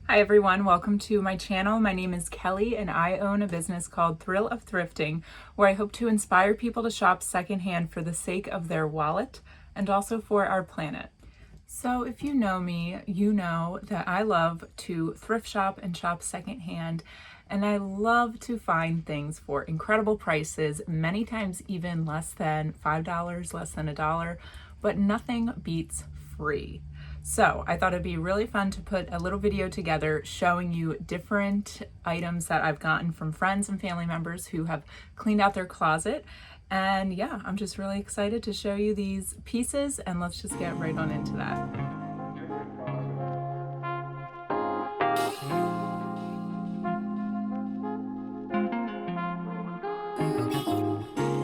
Hi everyone, welcome to my channel. My name is Kelly and I own a business called Thrill of Thrifting, where I hope to inspire people to shop secondhand for the sake of their wallet and also for our planet. So if you know me, you know that I love to thrift shop and shop secondhand, and I love to find things for incredible prices, many times even less than $5, less than $1, but nothing beats free. So I thought it'd be really fun to put a little video together showing you different items that I've gotten from friends and family members who have cleaned out their closet. And yeah, I'm just really excited to show you these pieces, and let's just get right on into that.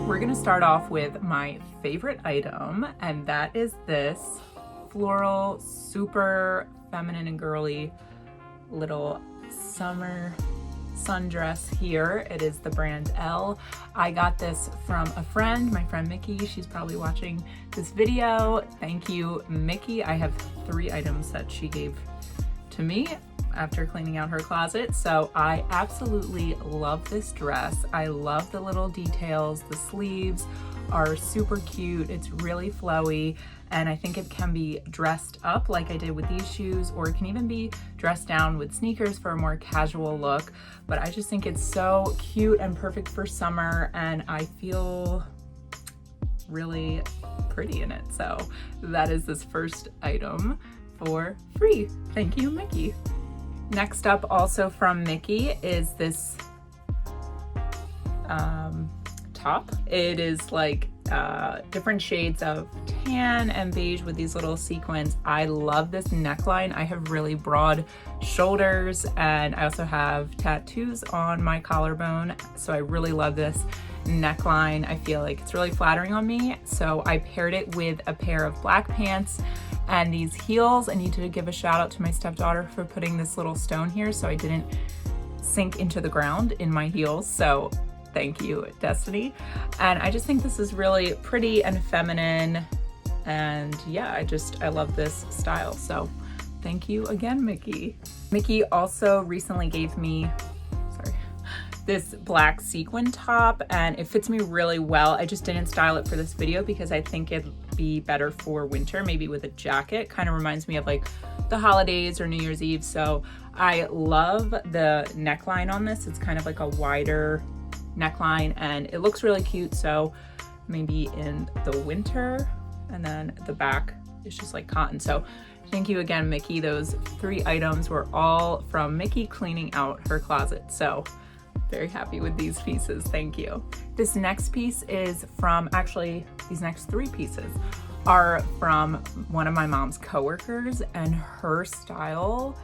We're gonna start off with my favorite item, and that is this floral, super feminine and girly little summer sundress here. It is the brand Elle. I got this from a friend, my friend Mickey. She's probably watching this video. Thank you, Mickey. I have 3 items that she gave to me after cleaning out her closet. So I absolutely love this dress. I love the little details. The sleeves are super cute. It's really flowy, and I think it can be dressed up like I did with these shoes, or it can even be dressed down with sneakers for a more casual look. But I just think it's so cute and perfect for summer, and I feel really pretty in it. So that is this first item for free. Thank you, Mickey. Next up, also from Mickey, is this top. It is like different shades of tan and beige with these little sequins. I love this neckline. I have really broad shoulders, and I also have tattoos on my collarbone, so I really love this neckline. I feel like it's really flattering on me, so I paired it with a pair of black pants and these heels. I need to give a shout out to my stepdaughter for putting this little stone here so I didn't sink into the ground in my heels, so thank you, Destiny. And I just think this is really pretty and feminine, and yeah, I love this style. So thank you again, Mickey. Mickey also recently gave me, this black sequin top, and it fits me really well. I just didn't style it for this video because I think it'd be better for winter, maybe with a jacket. Kind of reminds me of like the holidays or New Year's Eve. So I love the neckline on this. It's kind of like a wider neckline, and it looks really cute, so maybe in the winter. And then the back is just like cotton. So thank you again, Mickey. Those 3 items were all from Mickey cleaning out her closet, so very happy with these pieces. Thank you. This next piece is from, actually these next 3 pieces are from one of my mom's coworkers, and her style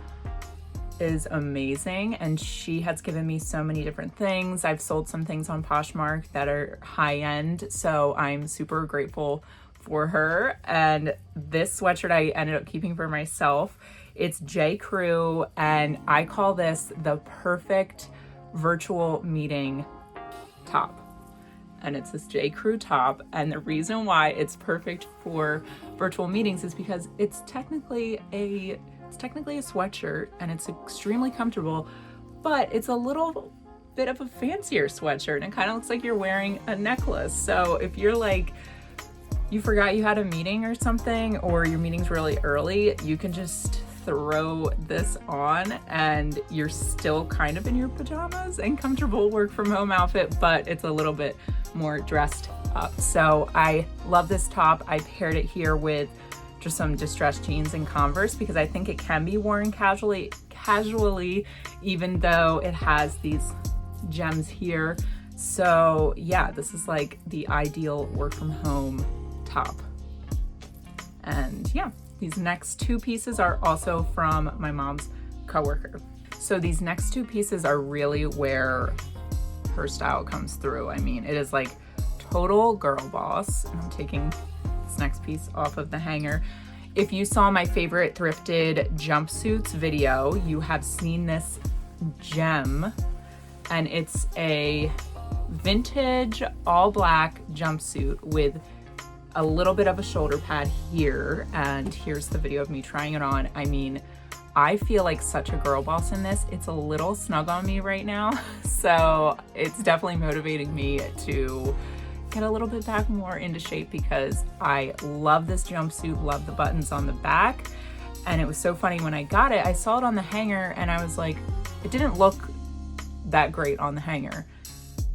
is amazing, and she has given me so many different things. I've sold some things on Poshmark that are high-end, so I'm super grateful for her. And this sweatshirt I ended up keeping for myself. It's J. Crew, and I call this the perfect virtual meeting top. And it's this J. Crew top, and the reason why it's perfect for virtual meetings is because it's technically a sweatshirt, and it's extremely comfortable, but it's a little bit of a fancier sweatshirt, and it kind of looks like you're wearing a necklace. So if you're like, you forgot you had a meeting or something, or your meeting's really early, you can just throw this on and you're still kind of in your pajamas and comfortable work from home outfit, but it's a little bit more dressed up. So I love this top. I paired it here with just some distressed jeans and Converse because I think it can be worn casually, even though it has these gems here. So yeah, this is like the ideal work from home top. And yeah, these next 2 pieces are also from my mom's coworker. So these next 2 pieces are really where her style comes through. I mean, it is like total girl boss. And I'm taking this next piece off of the hanger. If you saw my favorite thrifted jumpsuits video, you have seen this gem, and it's a vintage all black jumpsuit with a little bit of a shoulder pad here, and here's the video of me trying it on. I mean, I feel like such a girl boss in this. It's a little snug on me right now. So it's definitely motivating me to get a little bit back more into shape because I love this jumpsuit, love the buttons on the back. And it was so funny when I got it, I saw it on the hanger and I was like, it didn't look that great on the hanger.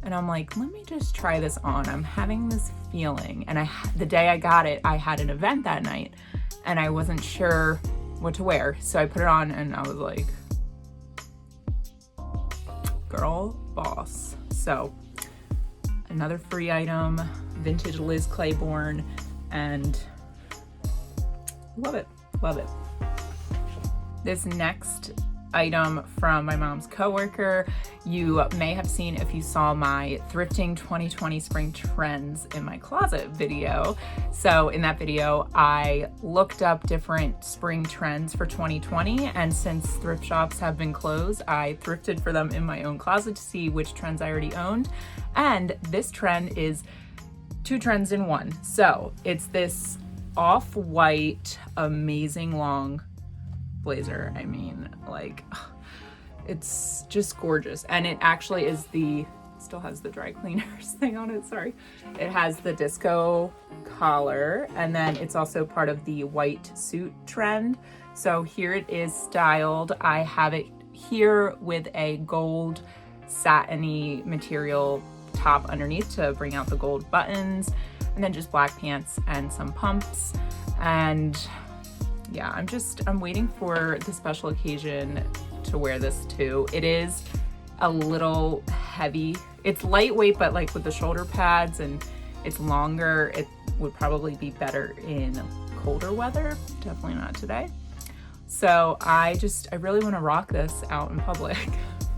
And I'm like, let me just try this on. I'm having this feeling. And the day I got it, I had an event that night and I wasn't sure what to wear. So I put it on and I was like, girl boss. So another free item, vintage Liz Claiborne, and love it, love it. This next item from my mom's coworker, you may have seen if you saw my thrifting 2020 spring trends in my closet video. So in that video, I looked up different spring trends for 2020, and since thrift shops have been closed, I thrifted for them in my own closet to see which trends I already owned. And this trend is 2 trends in 1. So it's this off-white, amazing long blazer. I mean, like, it's just gorgeous. And it actually is still has the dry cleaners thing on it, sorry. It has the disco collar, and then it's also part of the white suit trend. So here it is styled. I have it here with a gold satiny material top underneath to bring out the gold buttons, and then just black pants and some pumps. And yeah, I'm waiting for the special occasion to wear this too. It is a little heavy. It's lightweight, but like with the shoulder pads and it's longer, it would probably be better in colder weather. Definitely not today. So I really want to rock this out in public.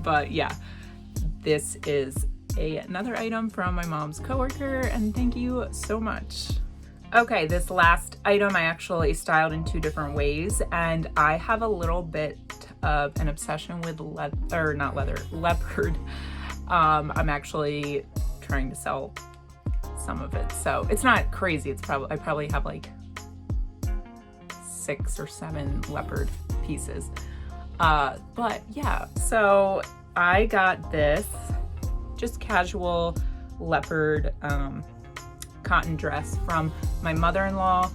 But yeah, this is another item from my mom's coworker, and thank you so much. Okay, this last item I actually styled in 2 different ways, and I have a little bit of an obsession with leopard. I'm actually trying to sell some of it, so it's not crazy. I probably have like 6 or 7 leopard pieces. But yeah, so I got this just casual leopard cotton dress from my mother-in-law.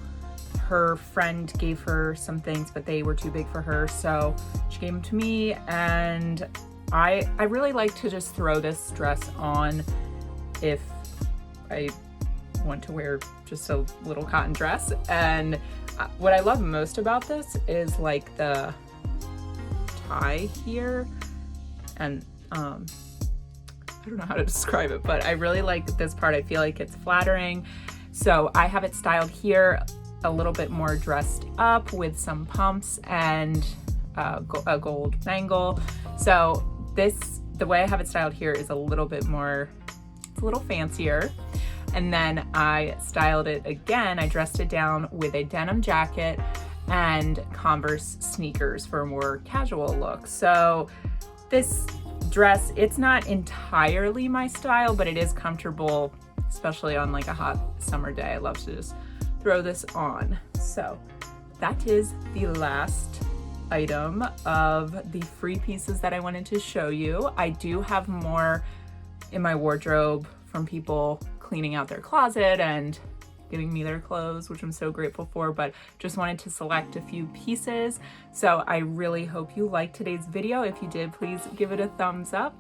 Her friend gave her some things, but they were too big for her, so she gave them to me. And I really like to just throw this dress on if I want to wear just a little cotton dress. And what I love most about this is like the tie here, and I don't know how to describe it, but I really like this part. I feel like it's flattering. So I have it styled here a little bit more dressed up with some pumps and a gold bangle. So the way I have it styled here is a little bit more, it's a little fancier. And then I styled it again. I dressed it down with a denim jacket and Converse sneakers for a more casual look. So this dress, it's not entirely my style, but it is comfortable, especially on like a hot summer day. I love to just throw this on. So that is the last item of the free pieces that I wanted to show you. I do have more in my wardrobe from people cleaning out their closet and giving me their clothes, which I'm so grateful for, but just wanted to select a few pieces. So I really hope you liked today's video. If you did, please give it a thumbs up.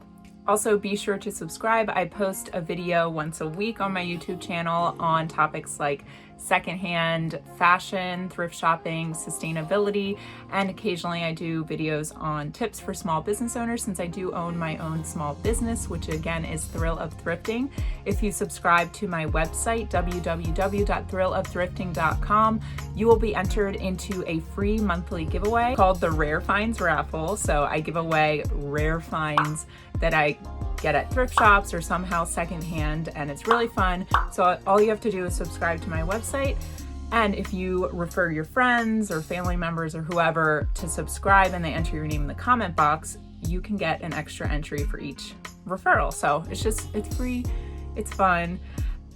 Also, be sure to subscribe. I post a video once a week on my YouTube channel on topics like secondhand fashion, thrift shopping, sustainability, and occasionally I do videos on tips for small business owners, since I do own my own small business, which again is Thrill of Thrifting. If you subscribe to my website, www.thrillofThrifting.com, you will be entered into a free monthly giveaway called the Rare Finds Raffle. So I give away rare finds that I get at thrift shops or somehow secondhand, and it's really fun. So all you have to do is subscribe to my website, and if you refer your friends or family members or whoever to subscribe and they enter your name in the comment box, you can get an extra entry for each referral. So it's free, it's fun,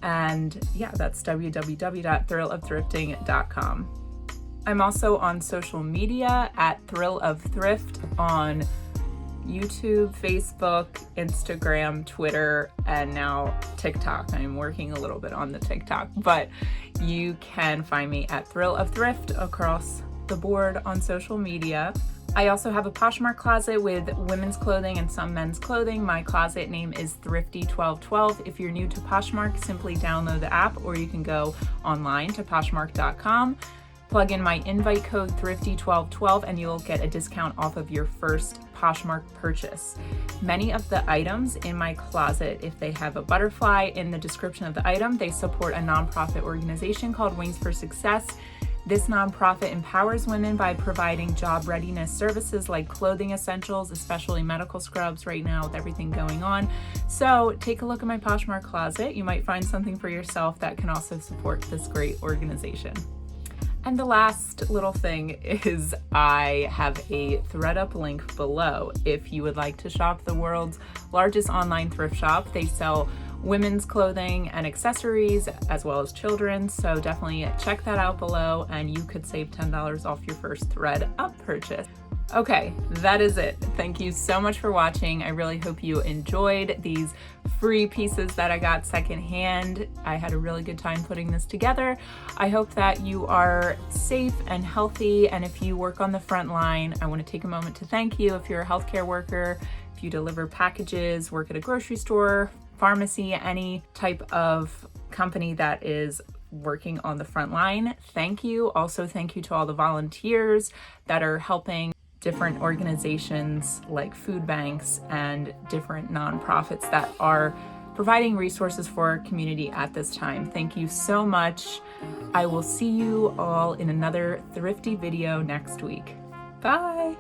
and yeah, that's www.thrillofThrifting.com. I'm also on social media at Thrill of Thrift on YouTube, Facebook, Instagram, Twitter, and now TikTok. I'm working a little bit on the TikTok, but you can find me at Thrill of Thrift across the board on social media. I also have a Poshmark closet with women's clothing and some men's clothing. My closet name is Thrifty1212. If you're new to Poshmark, simply download the app, or you can go online to Poshmark.com. Plug in my invite code Thrifty1212 and you'll get a discount off of your first Poshmark purchase. Many of the items in my closet, if they have a butterfly in the description of the item, they support a nonprofit organization called Wings for Success. This nonprofit empowers women by providing job readiness services like clothing essentials, especially medical scrubs right now with everything going on. So take a look at my Poshmark closet. You might find something for yourself that can also support this great organization. And the last little thing is I have a ThredUp link below. If you would like to shop the world's largest online thrift shop, they sell women's clothing and accessories as well as children's. So definitely check that out below and you could save $10 off your first ThredUp purchase. Okay, that is it. Thank you so much for watching. I really hope you enjoyed these free pieces that I got secondhand. I had a really good time putting this together. I hope that you are safe and healthy, and if you work on the front line, I want to take a moment to thank you. If you're a healthcare worker, if you deliver packages, work at a grocery store, pharmacy, any type of company that is working on the front line, thank you. Also, thank you to all the volunteers that are helping different organizations like food banks and different nonprofits that are providing resources for our community at this time. Thank you so much. I will see you all in another thrifty video next week. Bye.